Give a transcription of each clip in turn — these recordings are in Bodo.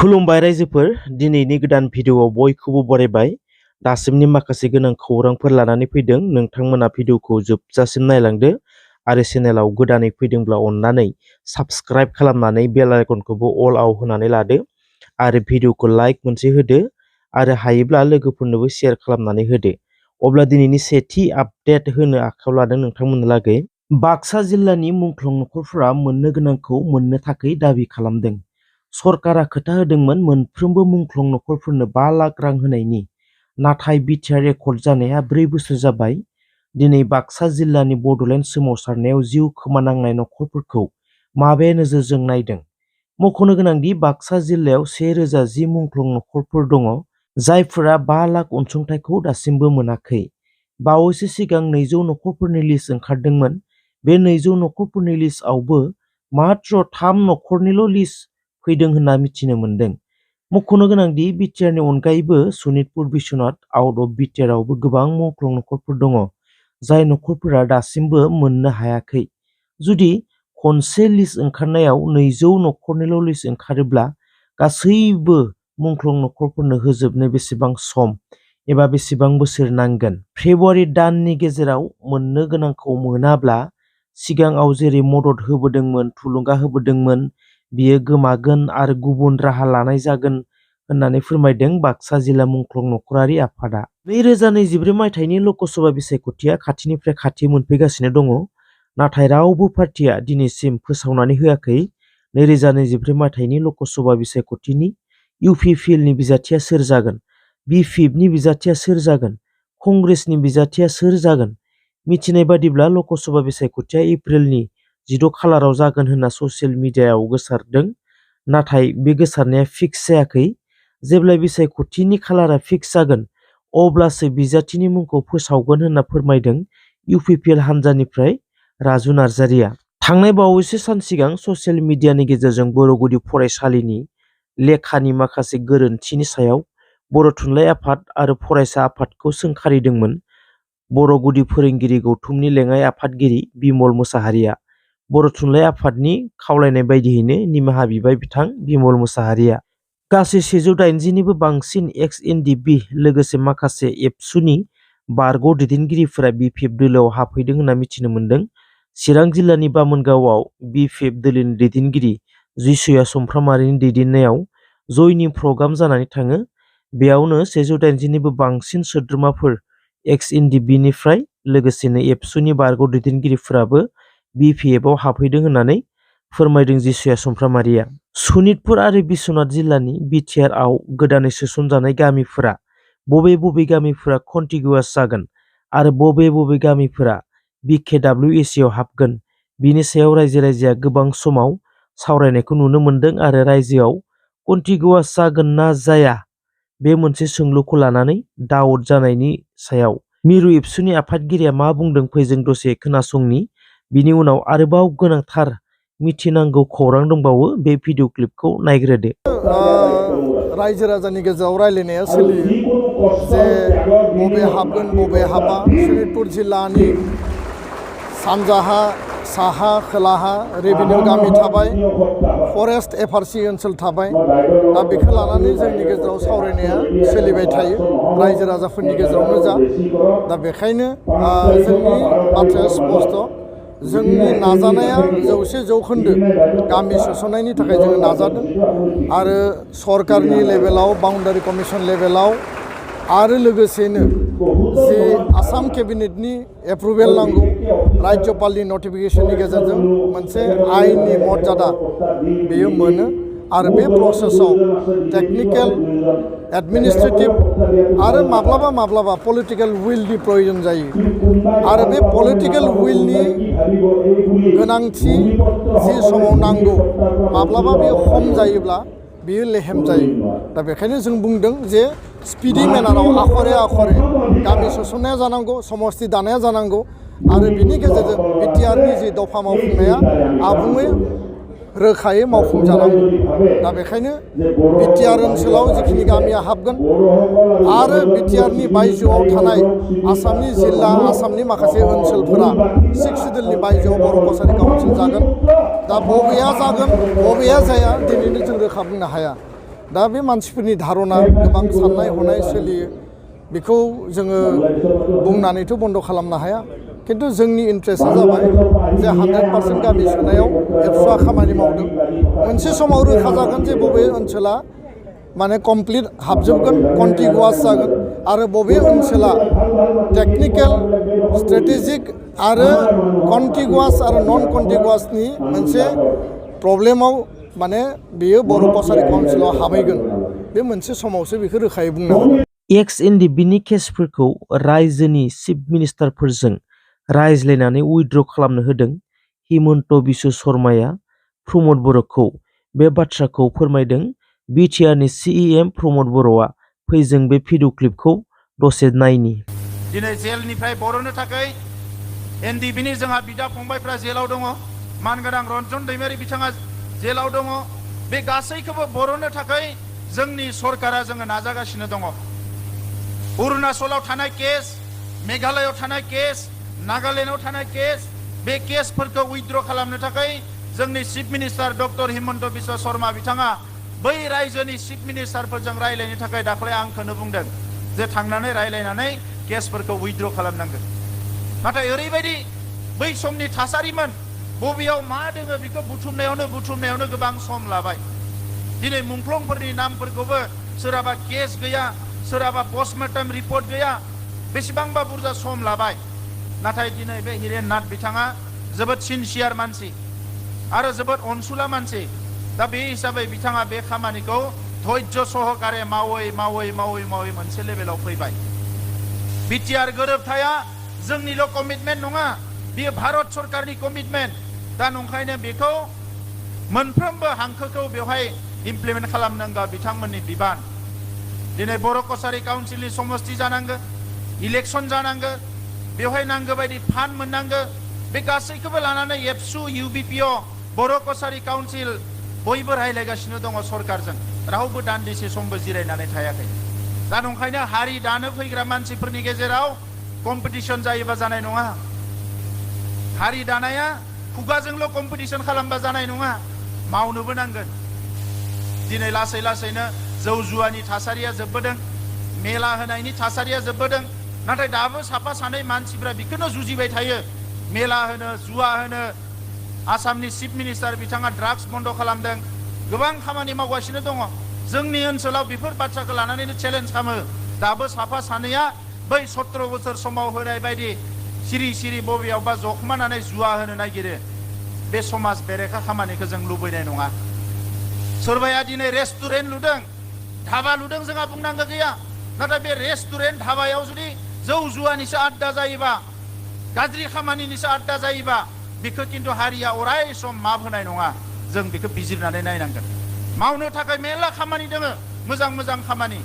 खुलुमबाय रायजोफोर दिनैनि गोदान भिडिअआव बयखौबो बरायबाय दासिमनि माखासे गोनां खौरांफोर लानानै फैदों नोंथांमोना भिडिअखौ जोबजासिम नायलांदो आरो चेनेलाव गोदानै फैदोंब्ला अननानै साबस्क्राइब खालामनानै बेल आइकनखौबो अल आव होनानै लादो आरो भिडिअखौ लाइक मोनसे होदो आरो हायोब्ला लोगोफोरनोबो शेयार खालामनानै होदो। अब्ला दिनैनि सेथि आपडेट होनो आखायाव लादों नोंथांमोननो लागै बाक्सा जिल्लानि मुंख्लं नखरफोरा मोननो गोनांखौ मोननो थाखाय दाबि खालामदों। सरकारा खोथा होदोंमोन मोनफ्रोमबो मुंख्लं नखरफोरनो 5 लाख रां होनायनि, नाथाय बिटिआर रेकर्ड जानाया 4 बोसोर जाबाय। दिनै बाक्सा जिल्लानि बड'लेण्ड सोमावसारनायाव जिउ खोमानांनाय नखरफोरखौ माबे नोजोरजों नायदों? मख'नो गोनांदि बाक्सा जिल्लायाव 1010 मुंख्लं नखरफोर दङ जायफोरा 5 लाख अनसुंथाइखौ दासिमबो मोनाखै। बावैसो सिगां 200 नखरफोरनि लिस्ट ओंखारदोंमोन। बे 200 नखरफोरनि लिस्टआवबो मात्र 3 नखरनिल' लिस्ट फैदों होनना मिथिनो मोन्दों। मख'नो गोनांदि बिटिआरनि अनगायैबो सनितपुर बिश्वनाथ आउट अफ बिटिआरआवबो गोबां मुंख्लं नखरफोर दङ जाय नखरफोरा दासिमबो मोननो हायाखै। जुदि खनसे लिस्ट ओंखारनायाव 200 नखरनिल' लिस्ट ओंखारोब्ला गासैबो मुंख्लं नखरफोरनो होजोबनो बेसेबां सम एबा बेसेबां बोसोर नांगोन? फेब्रुवारि दाननि गेजेराव मोननो गोनांखौ मोनाब्ला सिगाङाव जेरै मदद होबोदोंमोन, थुलुंगा होबोदोंमोन, बियो गोमागोन आरो गुबुन राहा लानाय जागोन होननानै फोरमायदों बाक्सा जिल्ला मुंख्लं नखरारि आफादा। 2024 मायथाइनि ल'कसभा बिसायख'थिया खाथिनिफ्राय खाथि मोनफैगासिनो दङ, नाथाय रावबो पार्टिया दिनैसिम फोसावनानै होआखै 2024 मायथाइनि ल'कसभा बिसायख'थिनि UPPLनि बिजाथिया सोर जागोन, BPFनि बिजाथिया सोर जागोन, कंग्रेसनि बिजाथिया सोर जागोन। मिथिनाय बादिब्ला ल'कसभा बिसायख'थिया एप्रिलनि 16 खालाराव जागोन होनना ससियेल मिडियायाव गोसारदों, नाथाय बे गोसारनाया फिक्स जायाखै। जेब्ला बिसायख'थिनि खालारा फिक्स जागोन अब्लासो बिजाथिनि मुंखौ फोसावगोन होनना फोरमायदों UPPL हानजानिफ्राय राजु नार्जारिया। थांनाय बावैसो सान सिगां ससियेल मिडियानि गेजेरजों बर' गुदि फरायसालिनि लेखानि माखासे गोरोन्थिनि सायाव बर' थुनलाइ आफाद आरो फरायसा आफादखौ सोंखारिदोंमोन। बर' गुदि फोरोंगिरि गौथुमनि लेङाइ आफादगिरि बिमल मोसाहारिया बर' थुनलाइ आफादनि खावलायनाय बायदियैनो निमाहा बिबाय बिथां बिमल मोसाहारिया। गासै 180निबो बांसिन XNDB लोगोसे माखासे एबसुनि बारग' दैदेनगिरिफोरा BPF दोलोआव हाबफैदों होनना मिथिनो मोन्दों। चिरां जिल्लानि बामोनगावआव BPF दोलोनि दैदेनगिरि जिसुया सुमफ्रामारिनि दैदेननायाव जयनिं प्रग्राम जानानै थाङो। बेयावनो 180निबो बांसिन सोद्रोमाफोर XNDBनिफ्राय लोगोसेनो एबसुनि बारग' दैदेनगिरिफोराबो BPFआव हाबफैदों होननानै फोरमायदों जिसुया सुमफ्रामारिया। सनितपुर आरो बिश्वनाथ जिल्लानि बिटिआरआव गोदानै सोसनजानाय गामिफोरा बबे गामिफोरा कन्टिगुवास जागोन आरो बबे गामिफोरा BKWACआव हाबगोन, बिनि सायाव रायजोआ गोबां समाव सावरायनायखौ नुनो मोन्दों आरो रायजोआव कन्टिगुवास जागोन ना जाया बे मोनसे सोंलुखौ लानानै दाउट जानायनि सायाव मिरु एबसुनि आफादगिरिया मा बुंदों फै जों दसे खोनासंनि। बिनि उनाव आरोबाव गोनांथार मिथिनांगौ खौरां दंबावो, बे भिडिअ क्लिपखौ नायग्रोदो। रायजो राजानि गेजेराव रायलायनाया सोलियो जे बबे हाबगोन बबे हाबा। सनितपुर जिल्लानि सानजाहा, साहा, खोलाहा रेभिनिउ गामि थाबाय, फरेस्ट FRC ओनसोल थाबाय। दा बेखौ लानानै जोंनि गेजेराव सावरायनाया सोलिबाय थायो, रायजो राजाफोरनि गेजेरावनो जा। दा बेखायनो जोंनि बाथ्राया स्पस्ट, जोंनि नाजानाया 100% गामि सोसननायनि थाखाय जोङो नाजादों आरो सरकारनि लेभेलाव, बाउन्डारि कमिसन लेभेलाव आरो लोगोसेनो जि आसाम केबिनेटनि एप्रुभेल नांगौ, राज्यपालनि नटिफिकेसननि गेजेरजों मोनसे आयेननि मर्यादा बेयो मोनो आरो बे प्रसेसआव टेकनिकेल, एडमिनिस्ट्रेटिभ आरो माब्लाबा पलिटिकेल उइलनि प्रयोजन जायो आरो बे पलिटिकेल उइलनि गोनांथि जि समाव नांगौ माब्लाबा बेयो खम जायोब्ला बेयो लेहेम जायो। दा बेखायनो जों बुंदों जे स्पिडि मेनाराव आखरे गामि सोसननाया जानांगौ, समस्ति दानाया जानांगौ आरो बिनि गेजेरजों बिटिआरनि जि दफा मावफुंनाया आबुङै रोखायै मावफुंजानांगौ। दा बेखायनो बिटिआर ओनसोलाव जिखिनि गामिया हाबगोन आरो बिटिआरनि बायजोआव थानाय आसामनि जिल्ला, आसामनि माखासे ओनसोलफोरा 6 सिडुलनि बायजोआव बर' कसारि काउन्सिल जागोन। दा बबेया जागोन बबेया जाया दिनैनो जों रोखा बुंनो हाया। दा बे मानसिफोरनि धारना गोबां साननाय हनाय सोलियो बेखौ जोङो बुंनानैथ' बन्द' खालामनो हाया किन्तु जोंनि इन्ट्रेस्टआ जाबाय जे 100% गामि सोनायाव एबसुआ खामानि मावदों मोनसे समाव रोखा जागोन जे बबे ओनसोला माने कमप्लिट हाबजोबगोन कन्टिगुवास जागोन आरो बबे ओनसोला टेक्निकेल स्ट्रेटेजिक आरो कन्टिगुवास आरो नन कन्टिगुवासनि मोनसे प्रब्लेमाव माने बेयो बर' कसारि काउन्सिलाव हाबहैगोन बे मोनसे समावसो बेखौ रोखायै बुंनो हागोन एक्स एनडिबिनि केसफोरखौ रायजोनि चिफ मिनिस्टारफोरजों रायज्लायनानै उइथड्र खालामनो होदों हिमन्त बिश्व शर्माया प्रमद बर'खौ बे बाथ्राखौ फोरमायदों बिटिआरनि सिइएम प्रमद बर'आ फैजों बे भिडिअ क्लिपखौ दसे नायनि दिनै जेलनिफ्राय बर'नो थाखाय एनडिबिनि जोंहा बिदा फंबायफ्रा जेलाव दङ मानगोनां रनजन दैमारि बिथाङा जेलाव दङ बे गासैखौबो बर'नो थाखाय जोंनि सरकारा जोङो नाजागासिनो दङ अरुणाचलाव थानाय केस मेघालयआव थानाय केस नागालेण्डआव थानाय केस बे केसफोरखौ उइथड्र खालामनो थाखाय जोंनि chief minister doctor Himanta Biswa Sharma बिथाङा बै रायजोनि चिफ मिनिस्टारफोरजों रायलायनो थाखाय दाख्लै आंखौनो बुंदों जे थांनानै रायलायनानै केसफोरखौ उइथड्र खालामनांगोन नाथाय ओरैबायदि बै समनि थासारिमोन बबेयाव मा दोङो बेखौ बुथुमनायावनो गोबां सम लाबाय दिनै मुंख्लंफोरनि नामफोरखौबो सोरहाबा केस गैया सोरहाबा पस्टमर्टम रिपर्ट गैया बेसेबांबा बुरजा सम लाबाय नाथाय दिनै बे हिरेन नाथ बिथाङा जोबोद सिनसियार मानसि आरो जोबोद अनसुला मानसि दा बे हिसाबै बिथाङा बे खामानिखौ धैर्य सहकारे मावै मोनसे लेभेलाव फैबाय बिटिआर गोरोबथाया जोंनिल' कमिटमेन्ट नङा बेयो भारत सरकारनि कमिटमेन्ट दा नंखायनो बेखौ मोनफ्रोमबो हांखोखौ बेवहाय इमप्लिमेन्ट खालामनांगौ बिथांमोननि बिबान दिनै बर' कसारि काउन्सिलनि समस्ति जानांगौ इलेक्सन जानांगौ बेवहाय नांगौ बायदि फान्ड मोननांगौ बे गासैखौबो लानानै एबसु UPPL बर' कसारि काउन्सिल बयबो रायलायगासिनो दङ सरकारजों रावबो दान्दिसे समबो जिरायनानै थायाखै दा नंखायनो हारि दानो फैग्रा मानसिफोरनि गेजेराव कम्पिटिसन जायोबा जानाय नङा हारि दानाया खुगाजोंल' कम्पिटिसन खालामबा जानाय नङा मावनोबो नांगोन दिनै लासै लासैनो जौ जुवानि थासारिया जोबबोदों मेला होनायनि थासारिया जोबबोदों नाथाय दाबो साफा सानै मानसिफ्रा बेखौनो जुजिबाय थायो मेला होनो जुवा होनो आसामनि चिफ मिनिस्टार बिथाङा ड्राग्स बन्द खालामदों गोबां खामानि मावगासिनो दङ जोंनि ओनसोलाव बेफोर बाथ्राखौ लानानैनो चेलेन्ज खालामो दाबो साफा सानैया बै 17 बोसोर समाव होनाय बायदि सिरि सिरि बबेयावबा जखमानानै जुवा होनो नागिरो बे समाज बेरेखा खामानिखौ जों लुबैनाय नङा सोरबाया दिनै रेस्टुरेन्ट लुदों धाबा लुदों जोंहा बुंनांगौ गैया नाथाय बे रेस्टुरेन्ट धाबायाव जुदि जौ जुवानिसो आड्डा जायोबा गाज्रि खामानिनिसो आड्डा जायोबा बेखौ किन्तु हारिया अराय सम माफ होनाय नङा जों बेखौ बिजिरनानै नायनांगोन मावनो थाखाय मेरला खामानि दङ मोजां खामानि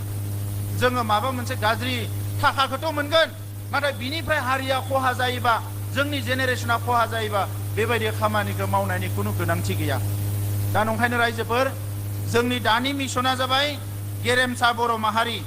जोङो माबा मोनसे गाज्रि थाखाखौथ' मोनगोन नाथाय बिनिफ्राय हारिया खहा जायोबा जोंनि जेनेरेशना खहा जायोबा बेबायदि खामानिखौ मावनायनि कुनु गोनांथि गैया दा नंखायनो रायजोफोर जोंनि दानि मिशना जाबाय गेरेमसा बर' माहारि